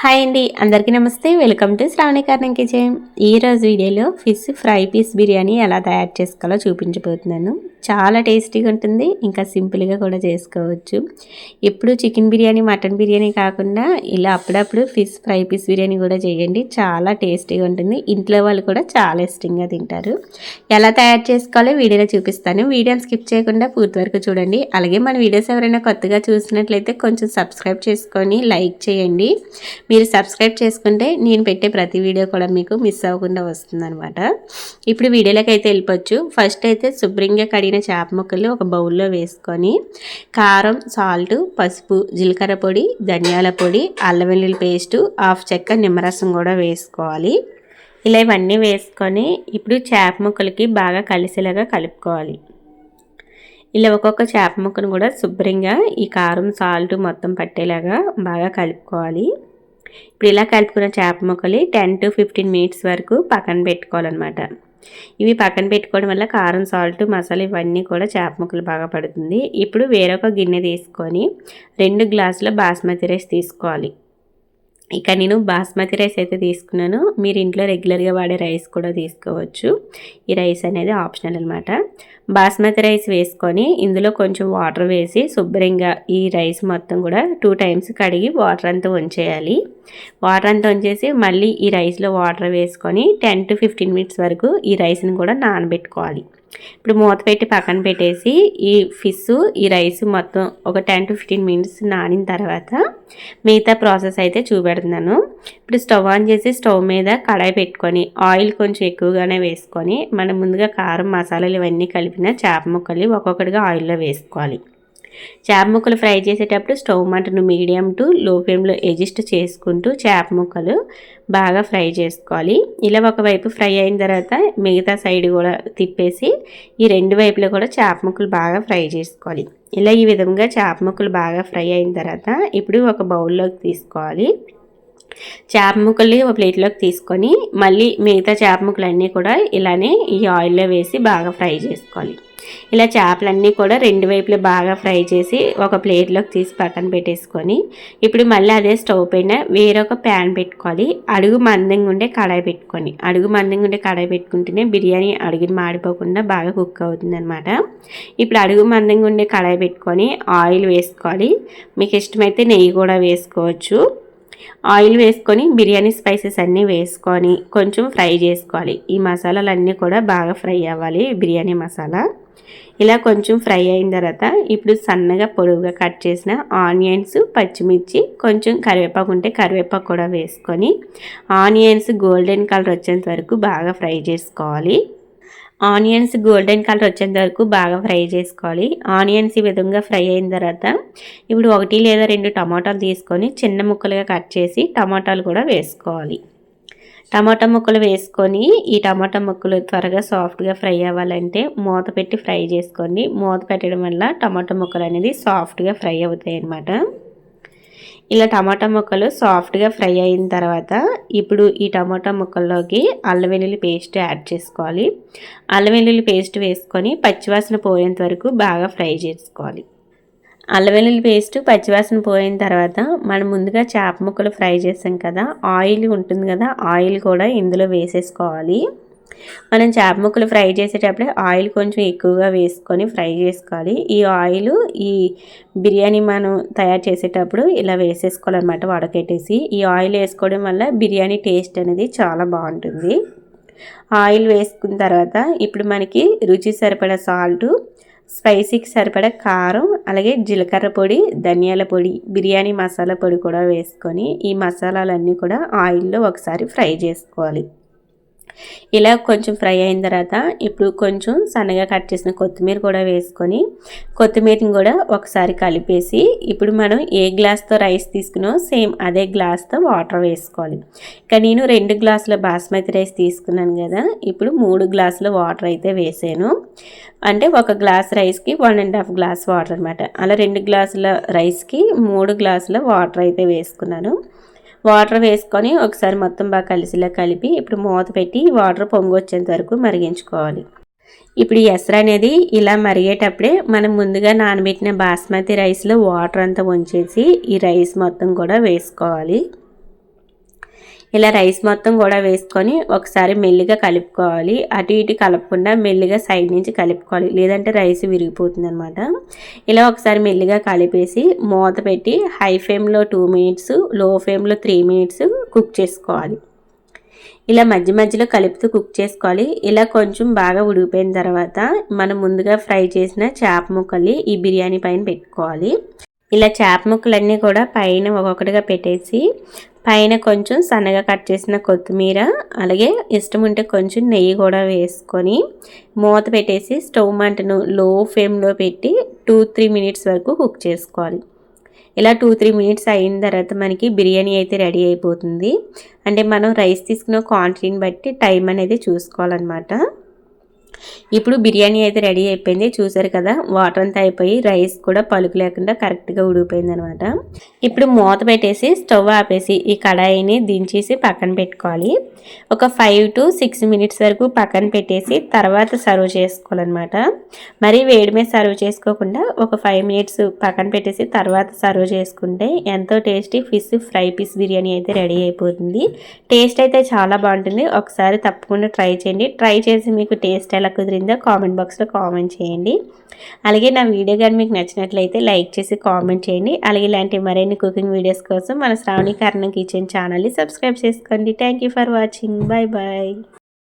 Hi అండి, అందరికీ నమస్తే. వెల్కమ్ టు శ్రావణి కార్నింగ్ కిచెన్. ఈరోజు వీడియోలో ఫిష్ ఫ్రై పీస్ బిర్యానీ ఎలా తయారు చేసుకోవాలో చూపించబోతున్నాను. చాలా టేస్టీగా ఉంటుంది, ఇంకా సింపుల్గా కూడా చేసుకోవచ్చు. ఎప్పుడు చికెన్ బిర్యానీ, మటన్ బిర్యానీ కాకుండా ఇలా అప్పుడప్పుడు ఫిష్ ఫ్రై పీస్ బిర్యానీ కూడా చేయండి. చాలా టేస్టీగా ఉంటుంది, ఇంట్లో వాళ్ళు కూడా చాలా ఇష్టంగా తింటారు. ఎలా తయారు చేసుకోవాలో వీడియోలో చూపిస్తాను. వీడియోని స్కిప్ చేయకుండా పూర్తి వరకు చూడండి. అలాగే మన వీడియోస్ ఎవరైనా కొత్తగా చూసినట్లయితే కొంచెం సబ్స్క్రైబ్ చేసుకొని లైక్ చేయండి. మీరు సబ్స్క్రైబ్ చేసుకుంటే నేను పెట్టే ప్రతి వీడియో కూడా మీకు మిస్ అవ్వకుండా వస్తుందన్నమాట. ఇప్పుడు వీడియోలోకి అయితే వెళ్ళిపోవచ్చు. ఫస్ట్ అయితే శుభ్రంగా కడిగిన చేప ముక్కలు ఒక బౌల్లో వేసుకొని కారం, సాల్ట్, పసుపు, జీలకర్ర పొడి, ధనియాల పొడి, అల్లం వెల్లుల్లి పేస్టు, హాఫ్ చెక్క నిమ్మరసం కూడా వేసుకోవాలి. ఇలా ఇవన్నీ వేసుకొని ఇప్పుడు చేప ముక్కలకి బాగా కలిసేలాగా కలుపుకోవాలి. ఇలా ఒక్కొక్క చేప ముక్కను కూడా శుభ్రంగా ఈ కారం, సాల్ట్ మొత్తం పట్టేలాగా బాగా కలుపుకోవాలి. ఇప్పుడు ఇలా కలుపుకున్న చేప ముక్కలు 10 to 15 మినిట్స్ వరకు పక్కన పెట్టుకోవాలన్నమాట. ఇవి పక్కన పెట్టుకోవడం వల్ల కారం, సాల్ట్, మసాలా ఇవన్నీ కూడా చేప ముక్కలు బాగా పడుతుంది. ఇప్పుడు వేరొక గిన్నె తీసుకొని 2 గ్లాసుల బాస్మతి రైస్ తీసుకోవాలి. ఇక నేను బాస్మతి రైస్ అయితే తీసుకున్నాను. మీరు ఇంట్లో రెగ్యులర్గా వాడే రైస్ కూడా తీసుకోవచ్చు. ఈ రైస్ అనేది ఆప్షనల్ అనమాట. బాస్మతి రైస్ వేసుకొని ఇందులో కొంచెం వాటర్ వేసి శుభ్రంగా ఈ రైస్ మొత్తం కూడా 2 టైమ్స్ కడిగి వాటర్ అంతా వంచేయాలి. వాటర్ అంతా వంచేసి మళ్ళీ ఈ రైస్లో వాటర్ వేసుకొని 10 to 15 మినిట్స్ వరకు ఈ రైస్ని కూడా నానబెట్టుకోవాలి. ఇప్పుడు మూత పెట్టి పక్కన పెట్టేసి ఈ ఫిష్, ఈ రైస్ మొత్తం ఒక 10 to 15 మినిట్స్ నానిన తర్వాత మిగతా ప్రాసెస్ అయితే చూపెడుతున్నాను. ఇప్పుడు స్టవ్ ఆన్ చేసి స్టవ్ మీద కడాయి పెట్టుకొని ఆయిల్ కొంచెం ఎక్కువగానే వేసుకొని మనం ముందుగా కారం, మసాలాలు ఇవన్నీ కలిపిన చేప ముక్కలు ఒక్కొక్కటిగా ఆయిల్లో వేసుకోవాలి. చేప ముక్కలు ఫ్రై చేసేటప్పుడు స్టవ్ మంటను మీడియం టు లో ఫ్లేమ్లో అడ్జస్ట్ చేసుకుంటూ చేప ముక్కలు బాగా ఫ్రై చేసుకోవాలి. ఇలా ఒకవైపు ఫ్రై అయిన తర్వాత మిగతా సైడ్ కూడా తిప్పేసి ఈ 2 వైపులో కూడా చేప ముక్కలు బాగా ఫ్రై చేసుకోవాలి. ఇలా ఈ విధంగా చేప ముక్కలు బాగా ఫ్రై అయిన తర్వాత ఇప్పుడు ఒక బౌల్లోకి తీసుకోవాలి. చేప ముక్కల్ని ఒక ప్లేట్లోకి తీసుకొని మళ్ళీ మిగతా చేప ముక్కలన్నీ కూడా ఇలానే ఈ ఆయిల్లో వేసి బాగా ఫ్రై చేసుకోవాలి. ఇలా చేపలన్నీ కూడా 2 వైపులు బాగా ఫ్రై చేసి ఒక ప్లేట్లోకి తీసి పక్కన పెట్టేసుకొని ఇప్పుడు మళ్ళీ అదే స్టవ్ పైన వేరొక ప్యాన్ పెట్టుకోవాలి. అడుగు మందంగా ఉండే కడాయి పెట్టుకొని అడుగు మందంగా ఉండే కడాయి పెట్టుకుంటేనే బిర్యానీ అడుగుని మాడిపోకుండా బాగా కుక్ అవుతుంది అనమాట. ఇప్పుడు అడుగు మందంగా ఉండే కడాయి పెట్టుకొని ఆయిల్ వేసుకోవాలి. మీకు ఇష్టమైతే నెయ్యి కూడా వేసుకోవచ్చు. ఆయిల్ వేసుకొని బిర్యానీ స్పైసెస్ అన్నీ వేసుకొని కొంచెం ఫ్రై చేసుకోవాలి. ఈ మసాలాలన్నీ కూడా బాగా ఫ్రై అవ్వాలి. బిర్యానీ మసాలా ఇలా కొంచెం ఫ్రై అయిన తర్వాత ఇప్పుడు సన్నగా పొడవుగా కట్ చేసిన ఆనియన్స్, పచ్చిమిర్చి, కొంచెం కరివేపాకు ఉంటే కరివేపాకు కూడా వేసుకొని ఆనియన్స్ గోల్డెన్ కలర్ వచ్చేంత వరకు బాగా ఫ్రై చేసుకోవాలి. ఆనియన్స్ గోల్డెన్ కలర్ వచ్చేంత వరకు బాగా ఫ్రై చేసుకోవాలి. ఆనియన్స్ ఈ విధంగా ఫ్రై అయిన తర్వాత ఇప్పుడు 1 లేదా 2 టమాటాలు తీసుకొని చిన్న ముక్కలుగా కట్ చేసి టమాటాలు కూడా వేసుకోవాలి. టమాటా ముక్కలు వేసుకొని ఈ టమాటా ముక్కలు త్వరగా సాఫ్ట్గా ఫ్రై అవ్వాలంటే మూత పెట్టి ఫ్రై చేసుకోండి. మూత పెట్టడం వల్ల టమాటా ముక్కలు అనేది సాఫ్ట్గా ఫ్రై అవుతాయి అన్నమాట. ఇలా టమాటా ముక్కలు సాఫ్ట్గా ఫ్రై అయిన తర్వాత ఇప్పుడు ఈ టమాటా ముక్కల్లోకి అల్లం వెల్లుల్లి పేస్ట్ యాడ్ చేసుకోవాలి. అల్లం వెల్లుల్లి పేస్ట్ వేసుకొని పచ్చివాసన పోయేంత వరకు బాగా ఫ్రై చేసుకోవాలి. అల్లం వెల్లుల్లి పేస్ట్ పచ్చివాసన పోయిన తర్వాత మనం ముందుగా చేప ముక్కలు ఫ్రై చేసాం కదా, ఆయిల్ ఉంటుంది కదా, ఆయిల్ కూడా ఇందులో వేసేసుకోవాలి. మనం చేప ముక్కలు ఫ్రై చేసేటప్పుడే ఆయిల్ కొంచెం ఎక్కువగా వేసుకొని ఫ్రై చేసుకోవాలి. ఈ ఆయిల్ ఈ బిర్యానీ మనం తయారు చేసేటప్పుడు ఇలా వేసేసుకోవాలన్నమాట వడకెట్టేసి. ఈ ఆయిల్ వేసుకోవడం వల్ల బిర్యానీ టేస్ట్ అనేది చాలా బాగుంటుంది. ఆయిల్ వేసుకున్న తర్వాత ఇప్పుడు మనకి రుచి సరిపడా సాల్టు, స్పైసీకి సరిపడా కారం, అలాగే జీలకర్ర పొడి, ధనియాల పొడి, బిర్యానీ మసాలా పొడి కూడా వేసుకొని ఈ మసాలాలన్నీ కూడా ఆయిల్లో ఒకసారి ఫ్రై చేసుకోవాలి. ఇలా కొంచెం ఫ్రై అయిన తర్వాత ఇప్పుడు కొంచెం సన్నగా కట్ చేసిన కొత్తిమీర కూడా వేసుకొని కొత్తిమీరని కూడా ఒకసారి కలిపేసి ఇప్పుడు మనం ఏ గ్లాస్తో రైస్ తీసుకున్నామో సేమ్ అదే గ్లాస్తో వాటర్ వేసుకోవాలి. ఇక నేను 2 గ్లాసుల బాస్మతి రైస్ తీసుకున్నాను కదా, ఇప్పుడు 3 గ్లాసుల వాటర్ అయితే వేసాను. అంటే 1 గ్లాస్ రైస్కి 1.5 గ్లాస్ వాటర్ అనమాట. అలా 2 గ్లాసుల రైస్కి 3 గ్లాసుల వాటర్ అయితే వేసుకున్నాను. వాటర్ వేసుకొని ఒకసారి మొత్తం బాగా కలిసిలా కలిపి ఇప్పుడు మూత పెట్టి వాటర్ పొంగు వచ్చేంత వరకు మరిగించుకోవాలి. ఇప్పుడు ఈ ఎసరు అనేది ఇలా మరిగేటప్పుడే మనం ముందుగా నానబెట్టిన బాస్మతి రైస్లో వాటర్ అంతా వంచేసి ఈ రైస్ మొత్తం కూడా వేసుకోవాలి. ఇలా రైస్ మొత్తం కూడా వేసుకొని ఒకసారి మెల్లిగా కలుపుకోవాలి. అటు ఇటు కలపకుండా మెల్లిగా సైడ్ నుంచి కలుపుకోవాలి, లేదంటే రైస్ విరిగిపోతుంది అనమాట. ఇలా ఒకసారి మెల్లిగా కలిపేసి మూత పెట్టి హై ఫ్లేమ్లో 2 మినిట్స్, లో ఫ్లేమ్లో 3 మినిట్స్ కుక్ చేసుకోవాలి. ఇలా మధ్య మధ్యలో కలుపుతూ కుక్ చేసుకోవాలి. ఇలా కొంచెం బాగా ఉడికిపోయిన తర్వాత మనం ముందుగా ఫ్రై చేసిన చేప ముక్కల్ని ఈ బిర్యానీ పైన పెట్టుకోవాలి. ఇలా చేప ముక్కలన్నీ కూడా పైన ఒక్కొక్కటిగా పెట్టేసి పైన కొంచెం సన్నగా కట్ చేసిన కొత్తిమీర, అలాగే ఇష్టం ఉంటే కొంచెం నెయ్యి కూడా వేసుకొని మూత పెట్టేసి స్టవ్ మంటను లో ఫ్లేమ్లో పెట్టి 2-3 మినిట్స్ వరకు కుక్ చేసుకోవాలి. ఇలా 2-3 మినిట్స్ అయిన తర్వాత మనకి బిర్యానీ అయితే రెడీ అయిపోతుంది. అంటే మనం రైస్ తీసుకున్న క్వాంటిటీని బట్టి టైం అనేది చూసుకోవాలన్నమాట. ఇప్పుడు బిర్యానీ అయితే రెడీ అయిపోయింది. చూసారు కదా, వాటర్ అంతా అయిపోయి రైస్ కూడా పలుకు లేకుండా కరెక్ట్గా ఉడికిపోయింది అనమాట. ఇప్పుడు మూత పెట్టేసి స్టవ్ ఆపేసి ఈ కడాయిని దించేసి పక్కన పెట్టుకోవాలి. ఒక 5-6 మినిట్స్ వరకు పక్కన పెట్టేసి తర్వాత సర్వ్ చేసుకోవాలన్నమాట. మరి వేడి మీద సర్వ్ చేసుకోకుండా ఒక 5 మినిట్స్ పక్కన పెట్టేసి తర్వాత సర్వ్ చేసుకుంటే ఎంతో tasty fish fry piece biryani అయితే రెడీ అయిపోతుంది. టేస్ట్ అయితే చాలా బాగుంటుంది. ఒకసారి తప్పకుండా ట్రై చేయండి. ట్రై చేసి మీకు టేస్ట్ ఎలా కుదిరిందో కామెంట్ బాక్స్లో కామెంట్ చేయండి. అలాగే నా వీడియో కానీ మీకు నచ్చినట్లయితే లైక్ చేసి కామెంట్ చేయండి. అలాగే ఇలాంటి మరిన్ని కుకింగ్ వీడియోస్ కోసం మన శ్రావణి కారణం కిచెన్ ఛానల్ని సబ్స్క్రైబ్ చేసుకోండి. Thank you for watching. Bye bye.